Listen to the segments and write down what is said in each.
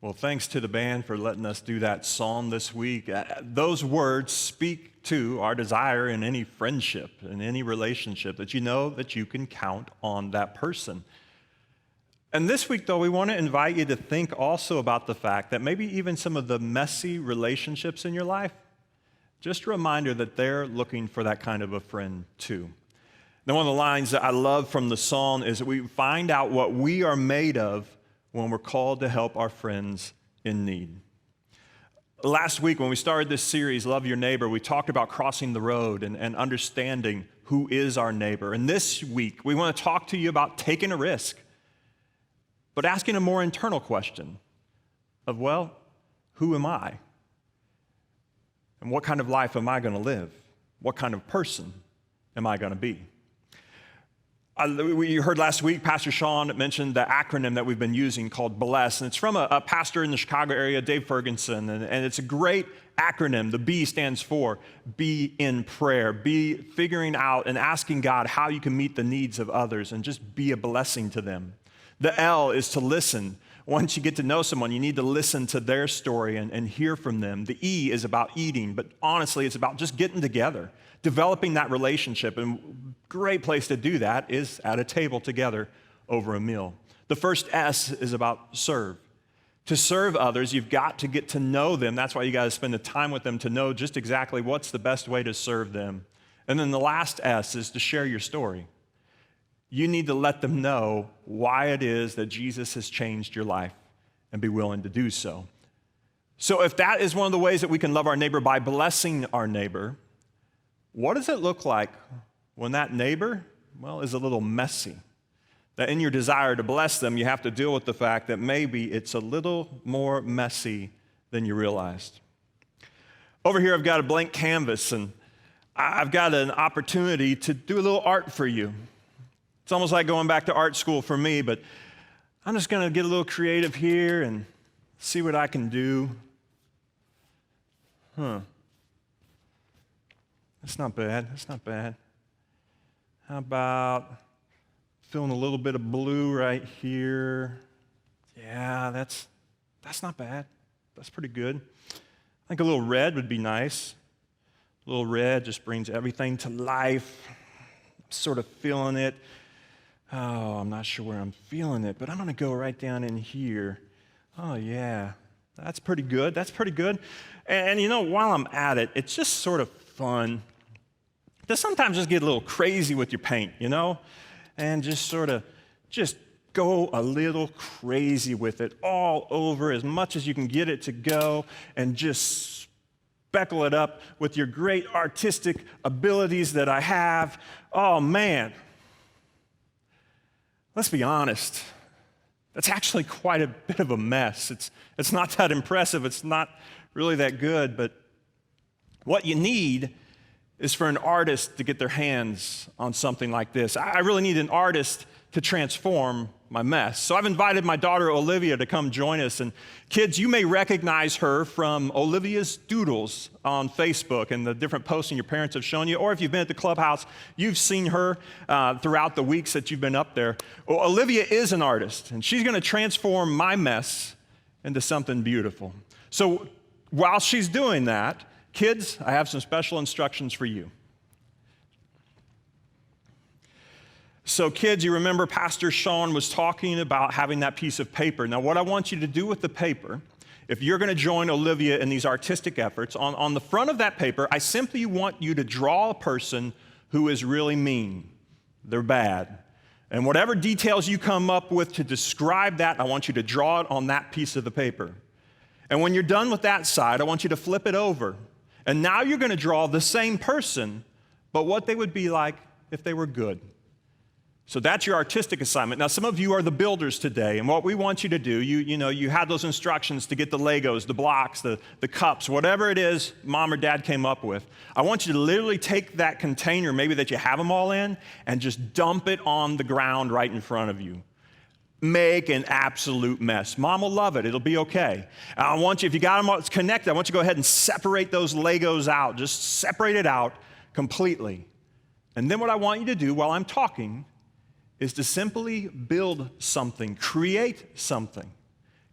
Well, thanks to the band for letting us do that song this week. Those words speak to our desire in any friendship, in any relationship, that you know that you can count on that person. And this week, though, we want to invite you to think also about the fact that maybe even some of the messy relationships in your life, just a reminder that they're looking for that kind of a friend too. Now, one of the lines that I love from the song is that we find out what we are made of when we're called to help our friends in need. Last week, when we started this series, Love Your Neighbor, we talked about crossing the road and understanding who is our neighbor. And this week, we want to talk to you about taking a risk, but asking a more internal question of, well, who am I? And what kind of life am I going to live? What kind of person am I going to be? You heard last week, Pastor Sean mentioned the acronym that we've been using called BLESS, and it's from a pastor in the Chicago area, Dave Ferguson, and it's a great acronym. The B stands for be in prayer, be figuring out and asking God how you can meet the needs of others and just be a blessing to them. The L is to listen. Once you get to know someone, you need to listen to their story and hear from them. The E is about eating, but honestly, it's about just getting together, developing that relationship. And a great place to do that is at a table together over a meal. The first S is about serve. To serve others, you've got to get to know them. That's why you got to spend the time with them to know just exactly what's the best way to serve them. And then the last S is to share your story. You need to let them know why it is that Jesus has changed your life and be willing to do so. So if that is one of the ways that we can love our neighbor by blessing our neighbor, what does it look like when that neighbor, well, is a little messy? That in your desire to bless them, you have to deal with the fact that maybe it's a little more messy than you realized. Over here, I've got a blank canvas, and I've got an opportunity to do a little art for you. It's almost like going back to art school for me, but I'm just going to get a little creative here and see what I can do. That's not bad. That's not bad. How about filling a little bit of blue right here? Yeah, that's not bad. That's pretty good. I think a little red would be nice. A little red just brings everything to life. I'm sort of feeling it. Oh, I'm not sure where I'm feeling it, but I'm going to go right down in here. Oh, yeah, that's pretty good. That's pretty good. And you know, while I'm at it, it's just sort of fun to sometimes just get a little crazy with your paint, you know, and just sort of just go a little crazy with it all over as much as you can get it to go and just speckle it up with your great artistic abilities that I have. Oh, man. Let's be honest, that's actually quite a bit of a mess. It's not that impressive. It's not really that good. But what you need is for an artist to get their hands on something like this. I really need an artist to transform my mess. So I've invited my daughter Olivia to come join us. And kids, you may recognize her from Olivia's Doodles on Facebook and the different posting your parents have shown you. Or if you've been at the clubhouse, you've seen her throughout the weeks that you've been up there. Well, Olivia is an artist, and she's going to transform my mess into something beautiful. So while she's doing that, kids, I have some special instructions for you. So kids, you remember Pastor Sean was talking about having that piece of paper. Now, what I want you to do with the paper, if you're going to join Olivia in these artistic efforts, on the front of that paper, I simply want you to draw a person who is really mean. They're bad. And whatever details you come up with to describe that, I want you to draw it on that piece of the paper. And when you're done with that side, I want you to flip it over. And now you're going to draw the same person, but what they would be like if they were good. So that's your artistic assignment. Now, some of you are the builders today, and what we want you to do, you had those instructions to get the Legos, the blocks, the cups, whatever it is mom or dad came up with. I want you to literally take that container, maybe that you have them all in, and just dump it on the ground right in front of you. Make an absolute mess. Mom will love it. It'll be okay. I want you, if you got them all connected, I want you to go ahead and separate those Legos out. Just separate it out completely. And then what I want you to do while I'm talking is to simply build something, create something.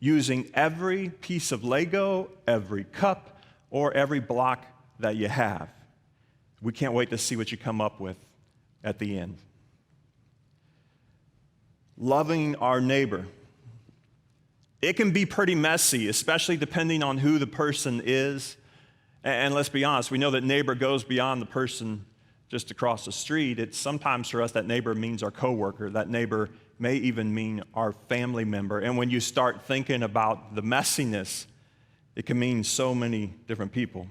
using every piece of Lego, every cup, or every block that you have. We can't wait to see what you come up with at the end. Loving our neighbor. It can be pretty messy, especially depending on who the person is. And let's be honest, we know that neighbor goes beyond the person just across the street. It's sometimes for us that neighbor means our coworker. That neighbor may even mean our family member. And when you start thinking about the messiness, it can mean so many different people.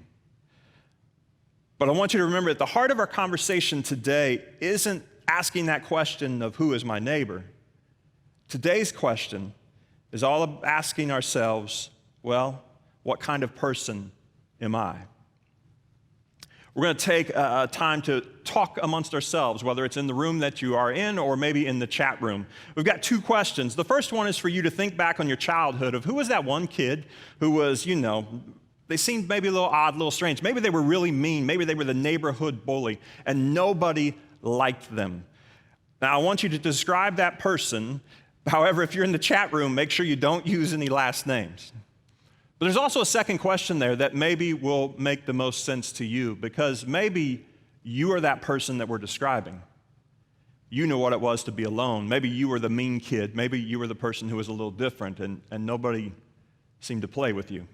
But I want you to remember at the heart of our conversation today isn't asking that question of who is my neighbor. Today's question is all of asking ourselves, well, what kind of person am I? We're going to take time to talk amongst ourselves, whether it's in the room that you are in or maybe in the chat room. We've got two questions. The first one is for you to think back on your childhood of who was that one kid who was, they seemed maybe a little odd, a little strange. Maybe they were really mean. Maybe they were the neighborhood bully, and nobody liked them. Now, I want you to describe that person. However, if you're in the chat room, make sure you don't use any last names. But there's also a second question there that maybe will make the most sense to you, because maybe you are that person that we're describing. You know what it was to be alone. Maybe you were the mean kid. Maybe you were the person who was a little different, and nobody seemed to play with you.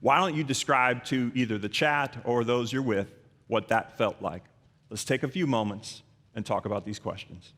Why don't you describe to either the chat or those you're with what that felt like? Let's take a few moments and talk about these questions.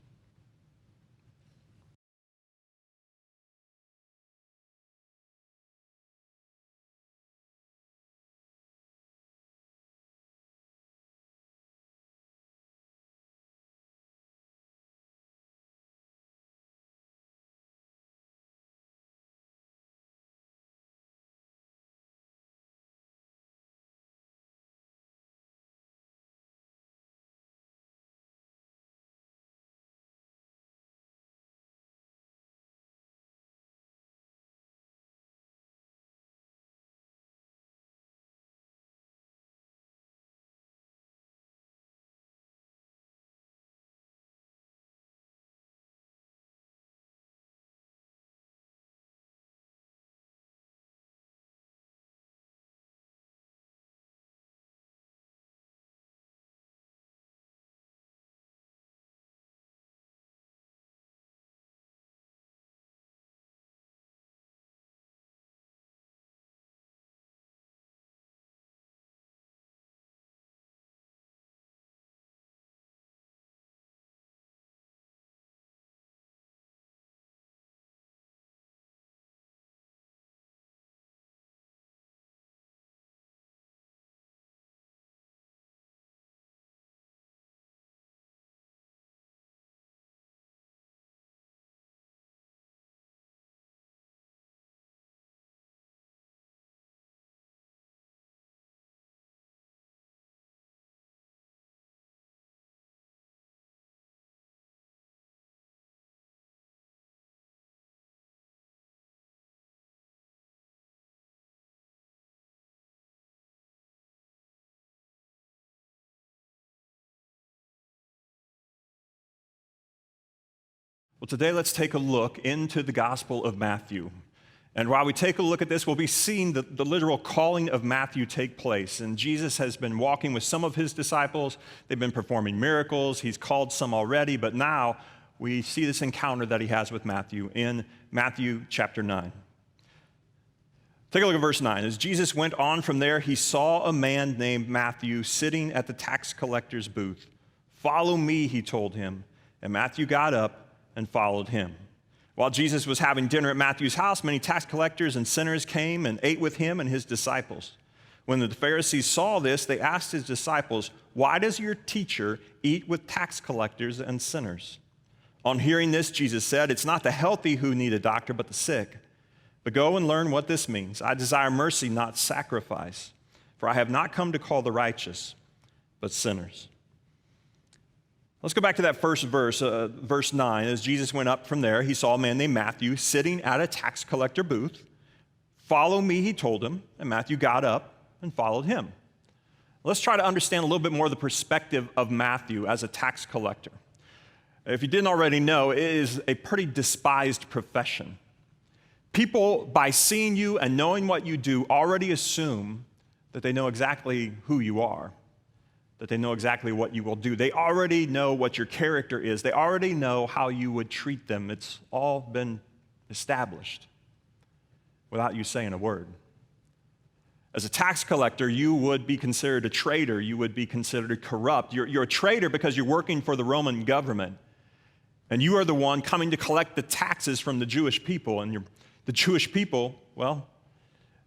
Well, today let's take a look into the Gospel of Matthew. And while we take a look at this, we'll be seeing the literal calling of Matthew take place. And Jesus has been walking with some of his disciples. They've been performing miracles. He's called some already, but now we see this encounter that he has with Matthew in Matthew chapter 9. Take a look at verse 9. As Jesus went on from there, he saw a man named Matthew sitting at the tax collector's booth. "Follow me," he told him. And Matthew got up and followed him. While Jesus was having dinner at Matthew's house, many tax collectors and sinners came and ate with him and his disciples. When the Pharisees saw this, they asked his disciples, "Why does your teacher eat with tax collectors and sinners?" On hearing this, Jesus said, "It's not the healthy who need a doctor, but the sick. But go and learn what this means. I desire mercy, not sacrifice. For I have not come to call the righteous, but sinners." Let's go back to that first verse, verse 9. As Jesus went up from there, he saw a man named Matthew sitting at a tax collector booth. "Follow me," he told him, and Matthew got up and followed him. Let's try to understand a little bit more of the perspective of Matthew as a tax collector. If you didn't already know, it is a pretty despised profession. People, by seeing you and knowing what you do, already assume that they know exactly who you are, that they know exactly what you will do. They already know what your character is. They already know how you would treat them. It's all been established without you saying a word. As a tax collector, you would be considered a traitor. You would be considered corrupt. You're a traitor because you're working for the Roman government. And you are the one coming to collect the taxes from the Jewish people. And the Jewish people, well,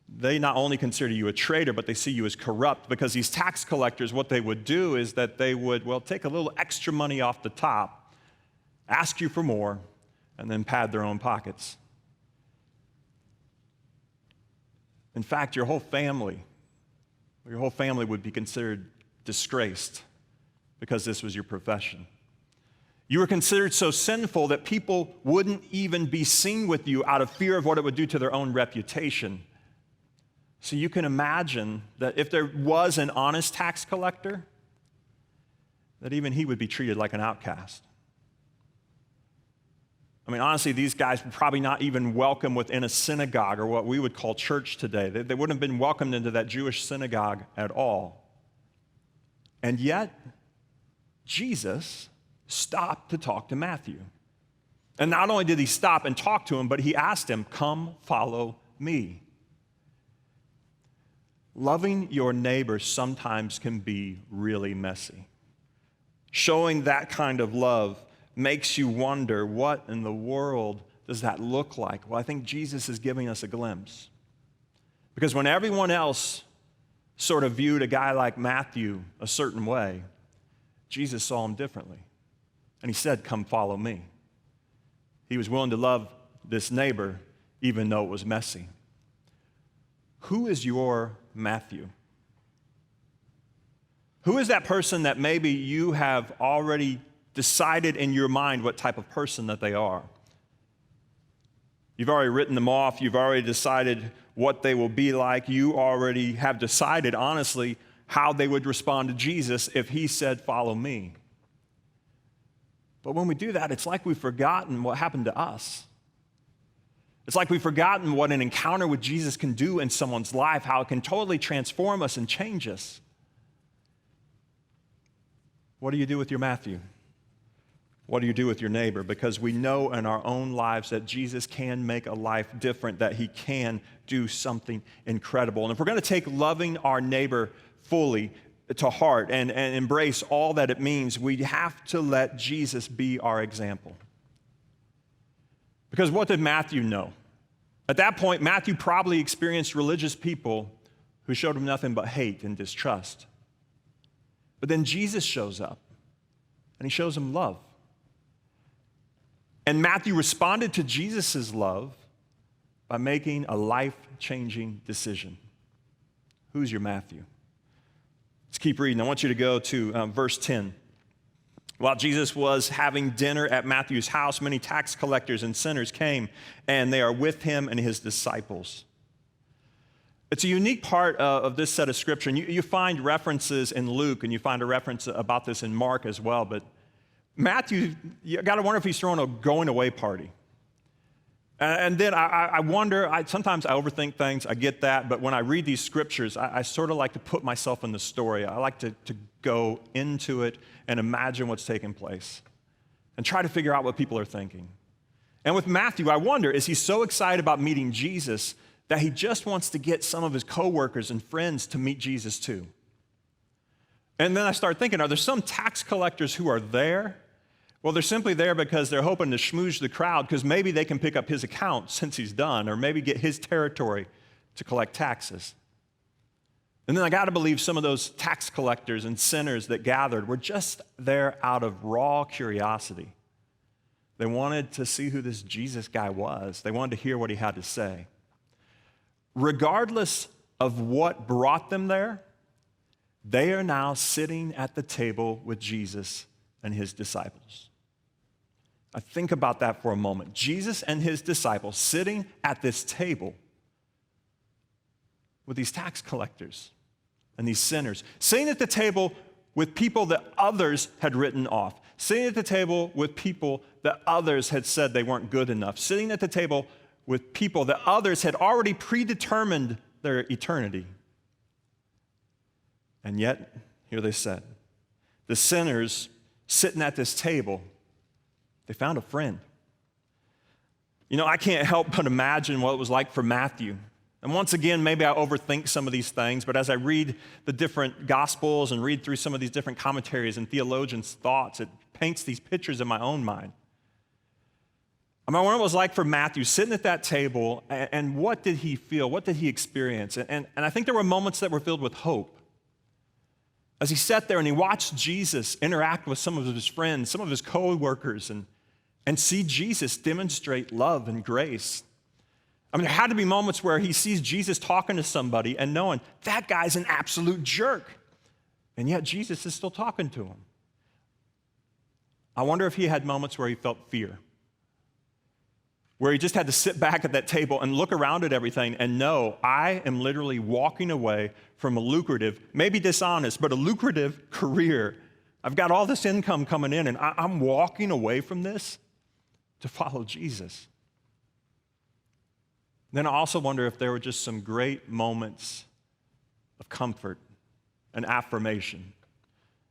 they not only consider you a traitor, but they see you as corrupt, because these tax collectors, what they would do is that they would, well, take a little extra money off the top, ask you for more, and then pad their own pockets. In fact, your whole family would be considered disgraced because this was your profession. You were considered so sinful that people wouldn't even be seen with you out of fear of what it would do to their own reputation. So you can imagine that if there was an honest tax collector, that even he would be treated like an outcast. I mean, honestly, these guys were probably not even welcome within a synagogue, or what we would call church today. They wouldn't have been welcomed into that Jewish synagogue at all. And yet, Jesus stopped to talk to Matthew. And not only did he stop and talk to him, but he asked him, "Come, follow me." Loving your neighbor sometimes can be really messy. Showing that kind of love makes you wonder, what in the world does that look like? Well, I think Jesus is giving us a glimpse. Because when everyone else sort of viewed a guy like Matthew a certain way, Jesus saw him differently. And he said, "Come follow me." He was willing to love this neighbor even though it was messy. Who is your Matthew? Who is that person that maybe you have already decided in your mind what type of person that they are? You've already written them off. You've already decided what they will be like. You already have decided, honestly, how they would respond to Jesus if he said, "Follow me." But when we do that, it's like we've forgotten what happened to us. It's like we've forgotten what an encounter with Jesus can do in someone's life, how it can totally transform us and change us. What do you do with your Matthew? What do you do with your neighbor? Because we know in our own lives that Jesus can make a life different, that he can do something incredible. And if we're going to take loving our neighbor fully to heart and embrace all that it means, we have to let Jesus be our example. Because what did Matthew know? At that point, Matthew probably experienced religious people who showed him nothing but hate and distrust. But then Jesus shows up, and he shows him love. And Matthew responded to Jesus' love by making a life-changing decision. Who's your Matthew? Let's keep reading. I want you to go to verse 10. While Jesus was having dinner at Matthew's house, many tax collectors and sinners came, and they are with him and his disciples. It's a unique part of this set of scripture. And you find references in Luke, and you find a reference about this in Mark as well. But Matthew, you got to wonder if he's throwing a going-away party. And then I wonder, sometimes I overthink things, I get that, but when I read these scriptures, I sort of like to put myself in the story. I like to go into it and imagine what's taking place and try to figure out what people are thinking. And with Matthew, I wonder, is he so excited about meeting Jesus that he just wants to get some of his coworkers and friends to meet Jesus too? And then I start thinking, are there some tax collectors who are there? Well, they're simply there because they're hoping to schmooze the crowd, because maybe they can pick up his account since he's done, or maybe get his territory to collect taxes. And then I got to believe some of those tax collectors and sinners that gathered were just there out of raw curiosity. They wanted to see who this Jesus guy was. They wanted to hear what he had to say. Regardless of what brought them there, they are now sitting at the table with Jesus and his disciples. I think about that for a moment. Jesus and his disciples sitting at this table with these tax collectors and these sinners, sitting at the table with people that others had written off, sitting at the table with people that others had said they weren't good enough, sitting at the table with people that others had already predetermined their eternity. And yet, here they said, the sinners sitting at this table, they found a friend. You know, I can't help but imagine what it was like for Matthew. And once again, maybe I overthink some of these things, but as I read the different Gospels and read through some of these different commentaries and theologians' thoughts, it paints these pictures in my own mind. I wonder what it was like for Matthew sitting at that table, and what did he feel? What did he experience? And I think there were moments that were filled with hope. As he sat there and he watched Jesus interact with some of his friends, some of his co-workers, and see Jesus demonstrate love and grace. I mean, there had to be moments where he sees Jesus talking to somebody and knowing that guy's an absolute jerk. And yet Jesus is still talking to him. I wonder if he had moments where he felt fear, where he just had to sit back at that table and look around at everything and know, I am literally walking away from a lucrative, maybe dishonest, but a lucrative career. I've got all this income coming in, and I'm walking away from this to follow Jesus. Then I also wonder if there were just some great moments of comfort and affirmation.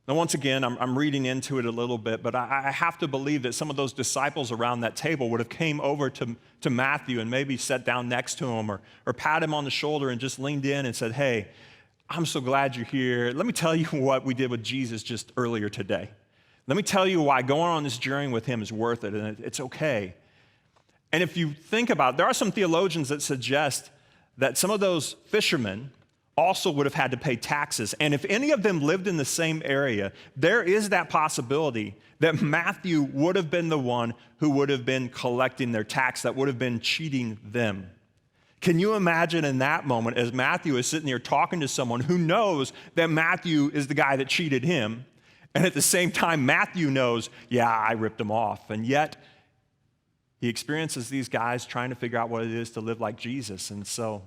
Now, once again, I'm reading into it a little bit, but I have to believe that some of those disciples around that table would have came over to Matthew and maybe sat down next to him or pat him on the shoulder and just leaned in and said, hey, I'm so glad you're here. Let me tell you what we did with Jesus just earlier today. Let me tell you why going on this journey with him is worth it, and it's okay. And if you think about it, there are some theologians that suggest that some of those fishermen also would have had to pay taxes. And if any of them lived in the same area, there is that possibility that Matthew would have been the one who would have been collecting their tax, that would have been cheating them. Can you imagine in that moment as Matthew is sitting here talking to someone who knows that Matthew is the guy that cheated him, and at the same time Matthew knows, yeah, I ripped him off, and yet he experiences these guys trying to figure out what it is to live like Jesus, and so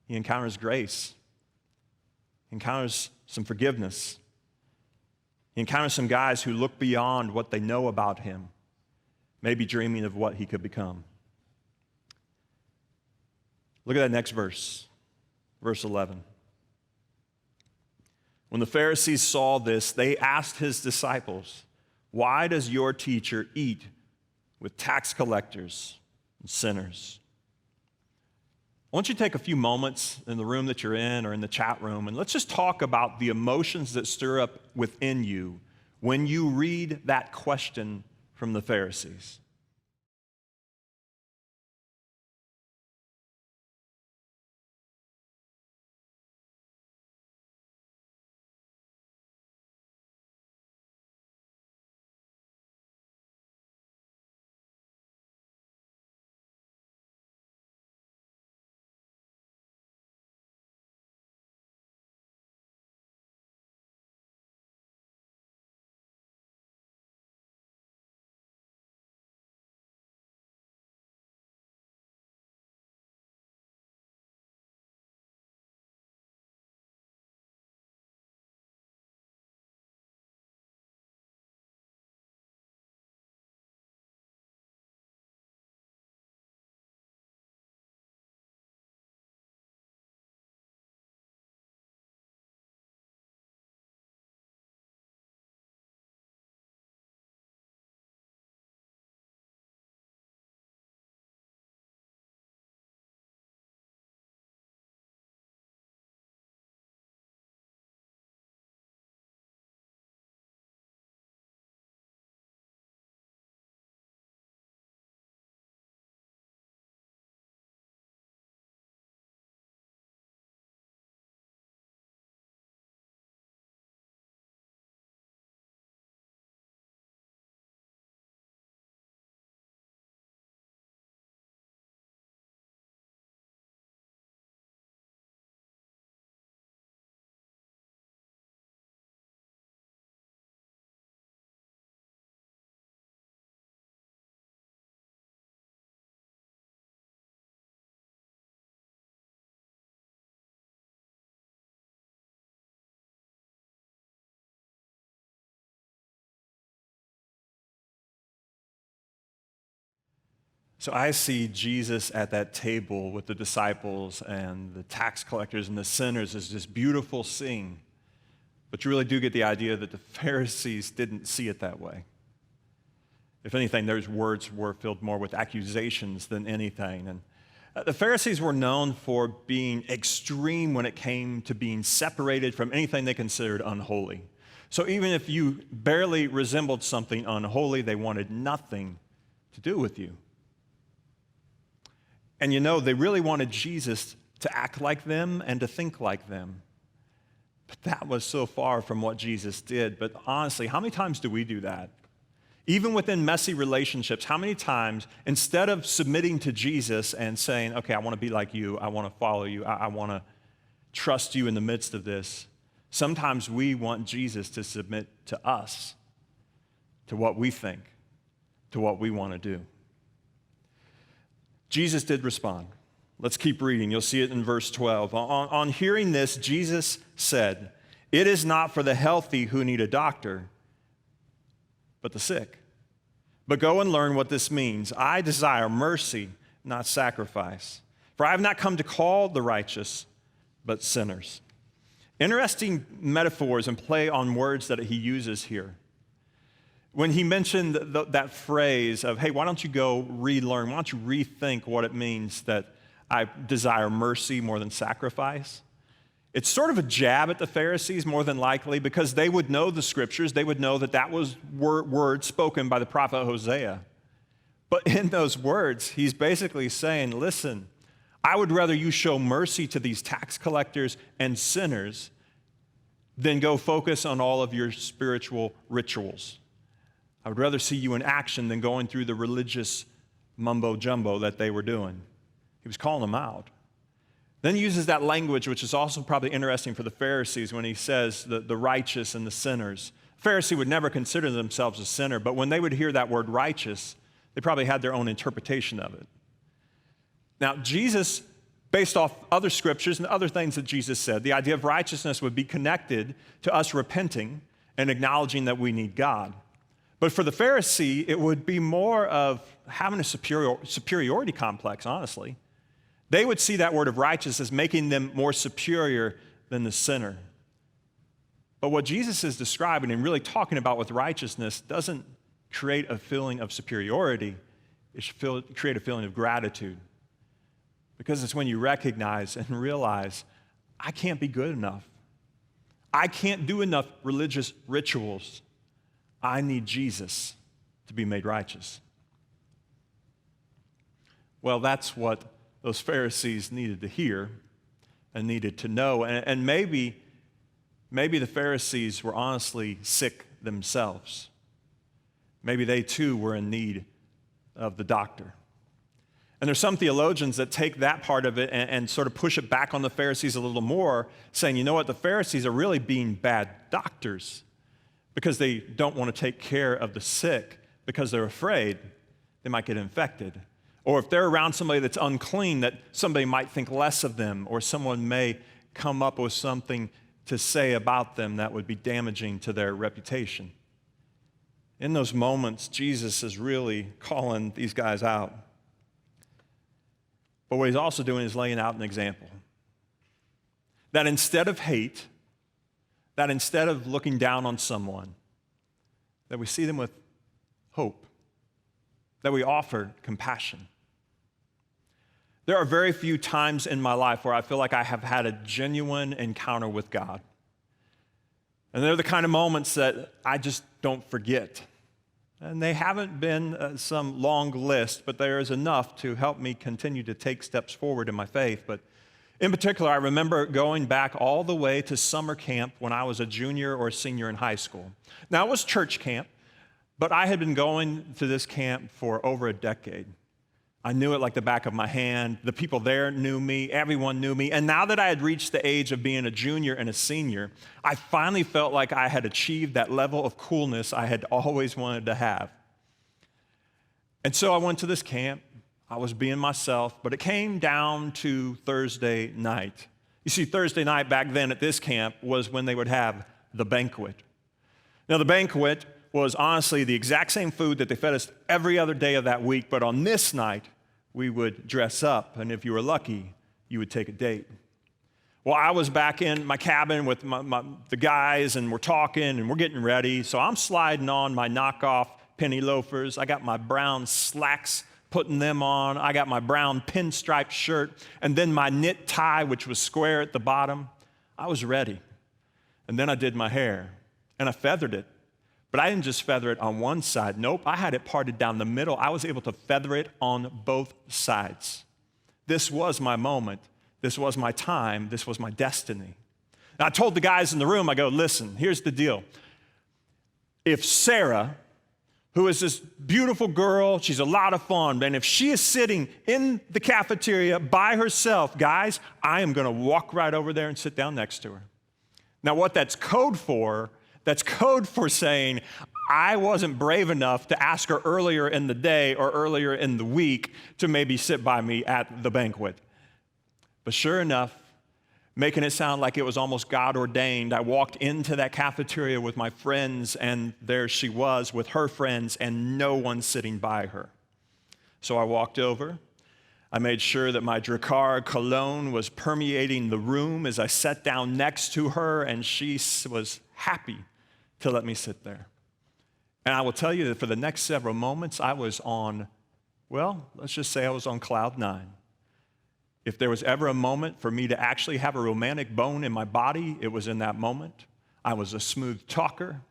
he encounters grace. He encounters some forgiveness. He encounters some guys who look beyond what they know about him, maybe dreaming of what he could become. Look at that next verse, verse 11. When the Pharisees saw this, they asked his disciples, why does your teacher eat with tax collectors and sinners? I want you to take a few moments in the room that you're in or in the chat room, and let's just talk about the emotions that stir up within you when you read that question from the Pharisees. So I see Jesus at that table with the disciples and the tax collectors and the sinners as this beautiful scene. But you really do get the idea that the Pharisees didn't see it that way. If anything, those words were filled more with accusations than anything. And the Pharisees were known for being extreme when it came to being separated from anything they considered unholy. So even if you barely resembled something unholy, they wanted nothing to do with you. And they really wanted Jesus to act like them and to think like them. But that was so far from what Jesus did. But honestly, how many times do we do that? Even within messy relationships, how many times, instead of submitting to Jesus and saying, okay, I want to be like you, I want to follow you, I want to trust you in the midst of this, sometimes we want Jesus to submit to us, to what we think, to what we want to do. Jesus did respond. Let's keep reading. You'll see it in verse 12. On hearing this, Jesus said, "It is not for the healthy who need a doctor, but the sick. But go and learn what this means. I desire mercy, not sacrifice. For I have not come to call the righteous, but sinners." Interesting metaphors and play on words that he uses here. When he mentioned that phrase of, hey, why don't you go relearn? Why don't you rethink what it means that I desire mercy more than sacrifice? It's sort of a jab at the Pharisees, more than likely, because they would know the scriptures. They would know that that was word spoken by the prophet Hosea. But in those words, he's basically saying, listen, I would rather you show mercy to these tax collectors and sinners than go focus on all of your spiritual rituals. I would rather see you in action than going through the religious mumbo-jumbo that they were doing. He was calling them out. Then he uses that language, which is also probably interesting for the Pharisees, when he says the righteous and the sinners. A Pharisee would never consider themselves a sinner, but when they would hear that word righteous, they probably had their own interpretation of it. Now, Jesus, based off other scriptures and other things that Jesus said, the idea of righteousness would be connected to us repenting and acknowledging that we need God. But for the Pharisee, it would be more of having a superiority complex, honestly. They would see that word of righteous as making them more superior than the sinner. But what Jesus is describing and really talking about with righteousness doesn't create a feeling of superiority. It should create a feeling of gratitude. Because it's when you recognize and realize, I can't be good enough. I can't do enough religious rituals. I need Jesus to be made righteous. Well, that's what those Pharisees needed to hear and needed to know. And maybe the Pharisees were honestly sick themselves. Maybe they too were in need of the doctor. And there's some theologians that take that part of it and sort of push it back on the Pharisees a little more, saying, you know what, the Pharisees are really being bad doctors because they don't want to take care of the sick because they're afraid they might get infected. Or if they're around somebody that's unclean, that somebody might think less of them, or someone may come up with something to say about them that would be damaging to their reputation. In those moments, Jesus is really calling these guys out. But what he's also doing is laying out an example. That instead of hate, that instead of looking down on someone, that we see them with hope, that we offer compassion. There are very few times in my life where I feel like I have had a genuine encounter with God. And they're the kind of moments that I just don't forget. And they haven't been some long list, but there is enough to help me continue to take steps forward in my faith. But in particular, I remember going back all the way to summer camp when I was a junior or senior in high school. Now, it was church camp, but I had been going to this camp for over a decade. I knew it like the back of my hand. The people there knew me. Everyone knew me. And now that I had reached the age of being a junior and a senior, I finally felt like I had achieved that level of coolness I had always wanted to have. And so I went to this camp. I was being myself, but it came down to Thursday night. You see, Thursday night back then at this camp was when they would have the banquet. Now, the banquet was honestly the exact same food that they fed us every other day of that week, but on this night, we would dress up, and if you were lucky, you would take a date. Well, I was back in my cabin with the guys, and we're talking, and we're getting ready, so I'm sliding on my knockoff penny loafers. I got my brown slacks, putting them on. I got my brown pinstripe shirt, and then my knit tie, which was square at the bottom. I was ready. And then I did my hair, and I feathered it. But I didn't just feather it on one side. Nope, I had it parted down the middle. I was able to feather it on both sides. This was my moment. This was my time. This was my destiny. And I told the guys in the room, I go, listen, here's the deal. If Sarah, who is this beautiful girl, she's a lot of fun, and if she is sitting in the cafeteria by herself, guys, I am going to walk right over there and sit down next to her. Now, what that's code for saying I wasn't brave enough to ask her earlier in the day or earlier in the week to maybe sit by me at the banquet. But sure enough, making it sound like it was almost God ordained, I walked into that cafeteria with my friends, and there she was with her friends and no one sitting by her. So I walked over. I made sure that my Drakkar cologne was permeating the room as I sat down next to her, and she was happy to let me sit there. And I will tell you that for the next several moments, I was on, well, let's just say I was on cloud 9. If there was ever a moment for me to actually have a romantic bone in my body, it was in that moment. I was a smooth talker.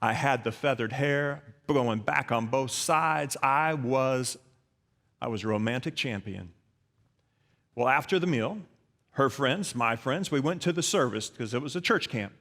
I had the feathered hair going back on both sides. I was a romantic champion. Well, after the meal, her friends, my friends, we went to the service because it was a church camp.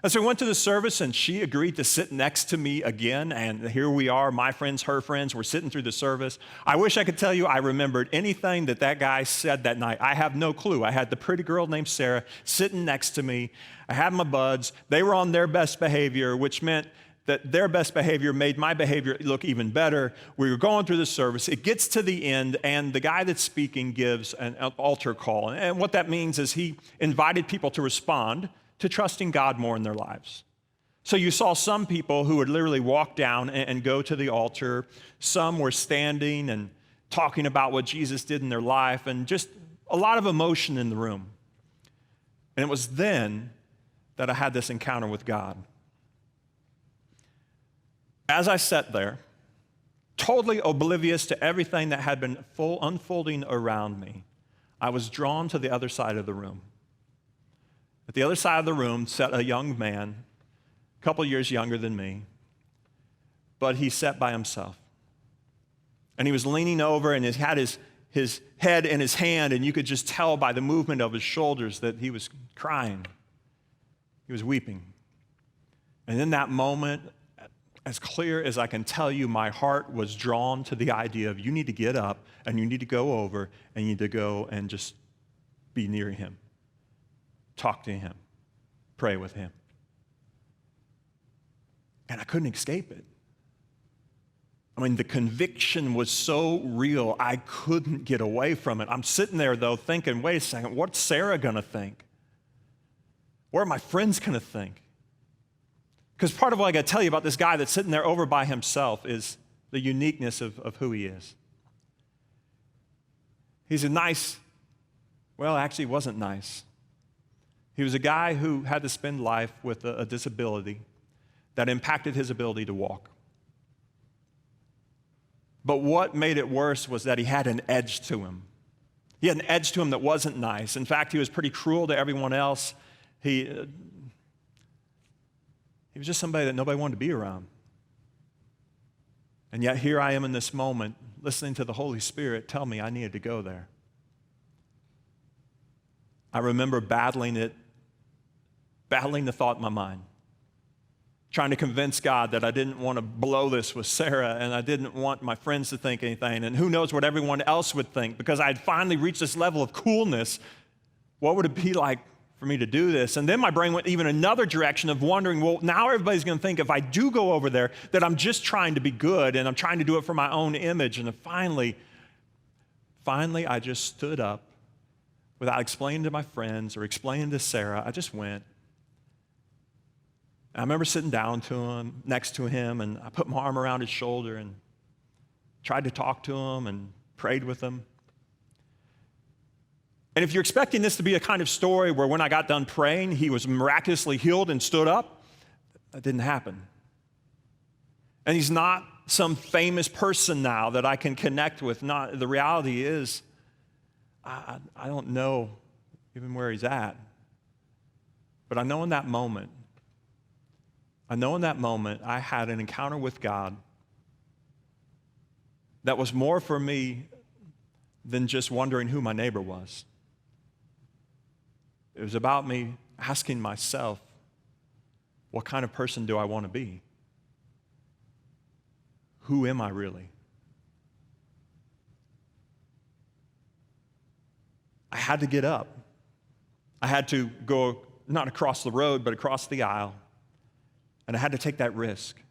And so we went to the service, and she agreed to sit next to me again, and here we are, my friends, her friends, we're sitting through the service. I wish I could tell you I remembered anything that guy said that night. I have no clue. I had the pretty girl named Sarah sitting next to me. I had my buds. They were on their best behavior, which meant that their best behavior made my behavior look even better. We were going through the service. It gets to the end, and the guy that's speaking gives an altar call. And what that means is he invited people to respond to trusting God more in their lives. So you saw some people who would literally walk down and go to the altar. Some were standing and talking about what Jesus did in their life, and just a lot of emotion in the room. And it was then that I had this encounter with God. As I sat there, totally oblivious to everything that had been unfolding around me, I was drawn to the other side of the room. At the other side of the room sat a young man, a couple years younger than me, but he sat by himself. And he was leaning over, and he had his head in his hand, and you could just tell by the movement of his shoulders that he was crying. He was weeping. And in that moment, as clear as I can tell you, my heart was drawn to the idea of you need to get up, and you need to go over, and you need to go and just be near him. Talk to him, pray with him. And I couldn't escape it. I mean, the conviction was so real, I couldn't get away from it. I'm sitting there, though, thinking, wait a second, what's Sarah going to think? What are my friends going to think? Because part of what I got to tell you about this guy that's sitting there over by himself is the uniqueness of who he is. He's a nice, well, actually, he wasn't nice. He was a guy who had to spend life with a disability that impacted his ability to walk. But what made it worse was that he had an edge to him. He had an edge to him that wasn't nice. In fact, he was pretty cruel to everyone else. He was just somebody that nobody wanted to be around. And yet here I am in this moment, listening to the Holy Spirit tell me I needed to go there. I remember battling the thought in my mind, trying to convince God that I didn't want to blow this with Sarah, and I didn't want my friends to think anything, and who knows what everyone else would think, because I had finally reached this level of coolness. What would it be like for me to do this? And then my brain went even another direction of wondering, well, now everybody's going to think if I do go over there that I'm just trying to be good, and I'm trying to do it for my own image. And then finally, I just stood up without explaining to my friends or explaining to Sarah. I just went. And I remember sitting down next to him, and I put my arm around his shoulder and tried to talk to him and prayed with him. And if you're expecting this to be a kind of story where when I got done praying, he was miraculously healed and stood up, that didn't happen. And he's not some famous person now that I can connect with. The reality is, I don't know even where he's at. But I know in that moment, I had an encounter with God that was more for me than just wondering who my neighbor was. It was about me asking myself, what kind of person do I want to be? Who am I really? I had to get up. I had to go not across the road, but across the aisle. And I had to take that risk.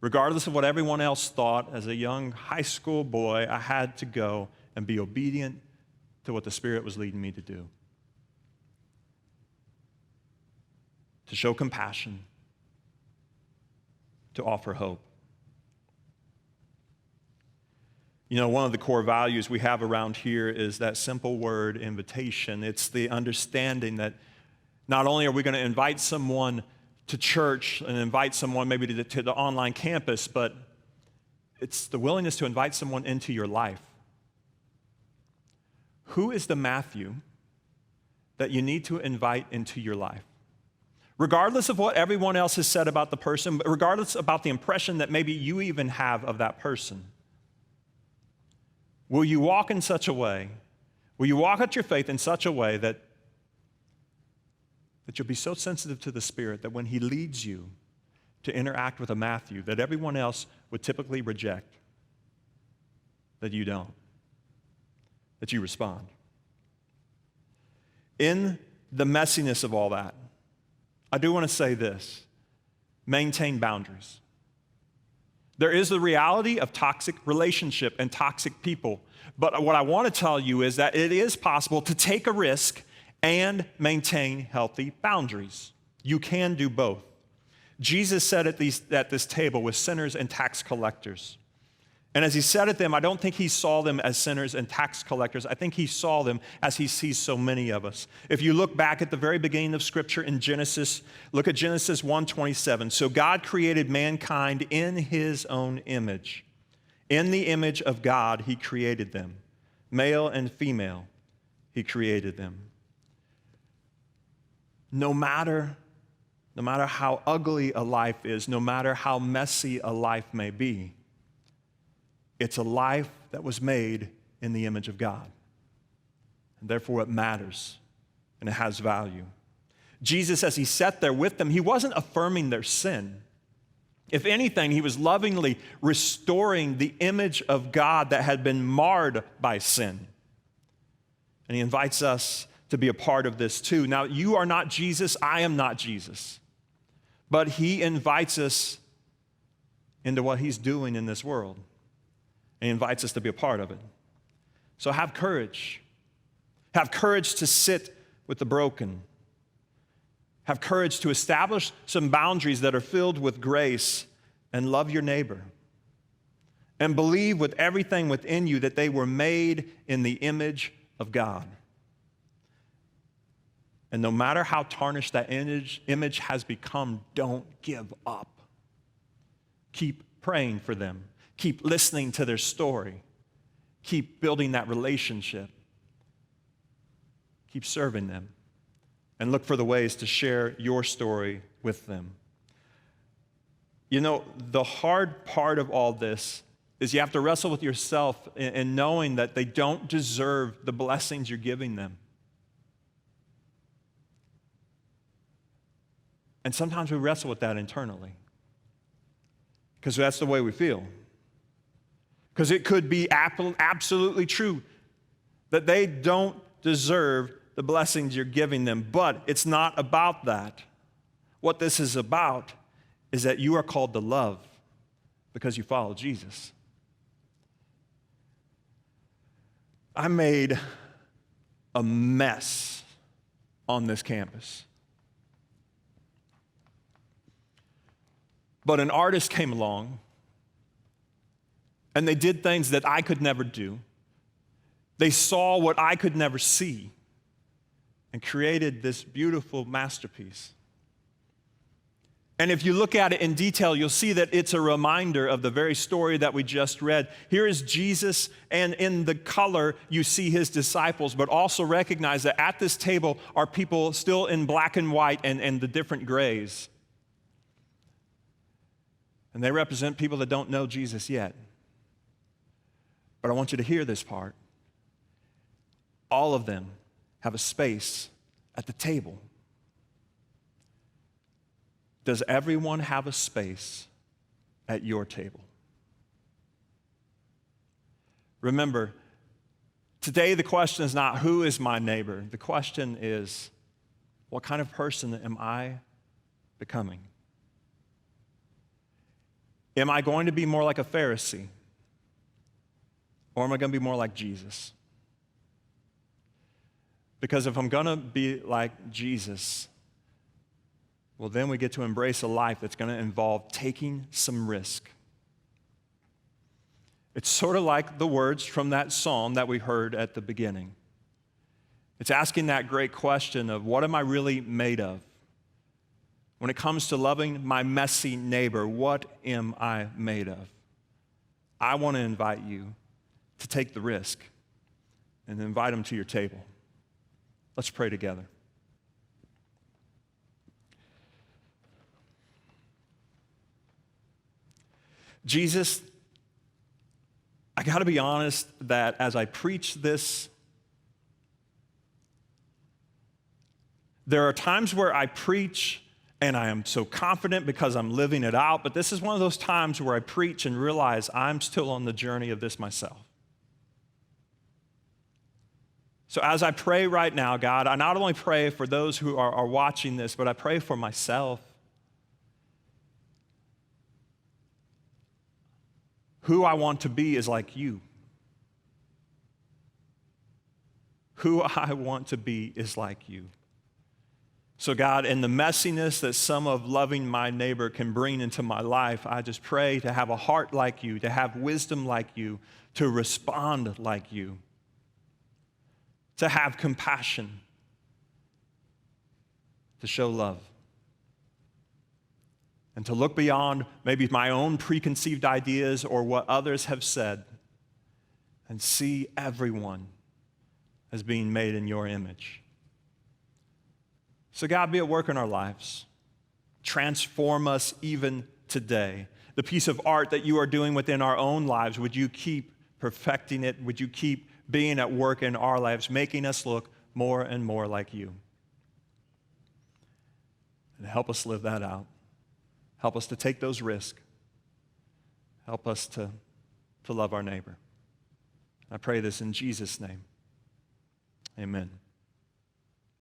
Regardless of what everyone else thought, as a young high school boy, I had to go and be obedient to what the Spirit was leading me to do. To show compassion, to offer hope. You know, one of the core values we have around here is that simple word, invitation. It's the understanding that not only are we going to invite someone to church and invite someone maybe to the online campus, but it's the willingness to invite someone into your life. Who is the Matthew that you need to invite into your life? Regardless of what everyone else has said about the person, regardless about the impression that maybe you even have of that person, will you walk in such a way, will you walk out your faith in such a way that you'll be so sensitive to the Spirit that when He leads you to interact with a Matthew that everyone else would typically reject, that you don't, that you respond? In the messiness of all that, I do want to say this: maintain boundaries. There is the reality of toxic relationship and toxic people. But what I want to tell you is that it is possible to take a risk and maintain healthy boundaries. You can do both. Jesus sat at this table with sinners and tax collectors. And as He sat at them, I don't think He saw them as sinners and tax collectors. I think He saw them as He sees so many of us. If you look back at the very beginning of Scripture in Genesis, look at Genesis 1:27. So God created mankind in His own image. In the image of God, He created them. Male and female, He created them. No matter how ugly a life is, no matter how messy a life may be, it's a life that was made in the image of God. And therefore it matters and it has value. Jesus, as He sat there with them, He wasn't affirming their sin. If anything, He was lovingly restoring the image of God that had been marred by sin. And He invites us to be a part of this too. Now, you are not Jesus, I am not Jesus. But He invites us into what He's doing in this world. And He invites us to be a part of it. So have courage. Have courage to sit with the broken. Have courage to establish some boundaries that are filled with grace, and love your neighbor. And believe with everything within you that they were made in the image of God. And no matter how tarnished that image has become, don't give up. Keep praying for them. Keep listening to their story. Keep building that relationship. Keep serving them. And look for the ways to share your story with them. You know, the hard part of all this is you have to wrestle with yourself in knowing that they don't deserve the blessings you're giving them. And sometimes we wrestle with that internally because that's the way we feel. Because it could be absolutely true that they don't deserve the blessings you're giving them. But it's not about that. What this is about is that you are called to love because you follow Jesus. I made a mess on this campus. But an artist came along, and they did things that I could never do. They saw what I could never see and created this beautiful masterpiece. And if you look at it in detail, you'll see that it's a reminder of the very story that we just read. Here is Jesus, and in the color, you see his disciples, but also recognize that at this table are people still in black and white and the different grays. And they represent people that don't know Jesus yet. But I want you to hear this part. All of them have a space at the table. Does everyone have a space at your table? Remember, today the question is not who is my neighbor. The question is, what kind of person am I becoming? Am I going to be more like a Pharisee? Or am I going to be more like Jesus? Because if I'm going to be like Jesus, well, then we get to embrace a life that's going to involve taking some risk. It's sort of like the words from that psalm that we heard at the beginning. It's asking that great question of what am I really made of? When it comes to loving my messy neighbor, what am I made of? I want to invite you to take the risk and invite them to your table. Let's pray together. Jesus, I got to be honest that as I preach this, there are times where I preach and I am so confident because I'm living it out, but this is one of those times where I preach and realize I'm still on the journey of this myself. So as I pray right now, God, I not only pray for those who are watching this, but I pray for myself. Who I want to be is like you. Who I want to be is like you. So God, in the messiness that some of loving my neighbor can bring into my life, I just pray to have a heart like you, to have wisdom like you, to respond like you, to have compassion, to show love, and to look beyond maybe my own preconceived ideas or what others have said and see everyone as being made in your image. So God, be at work in our lives. Transform us even today. The piece of art that you are doing within our own lives, would you keep perfecting it? Would you keep being at work in our lives, making us look more and more like you? And help us live that out. Help us to take those risks. Help us to love our neighbor. I pray this in Jesus' name. Amen.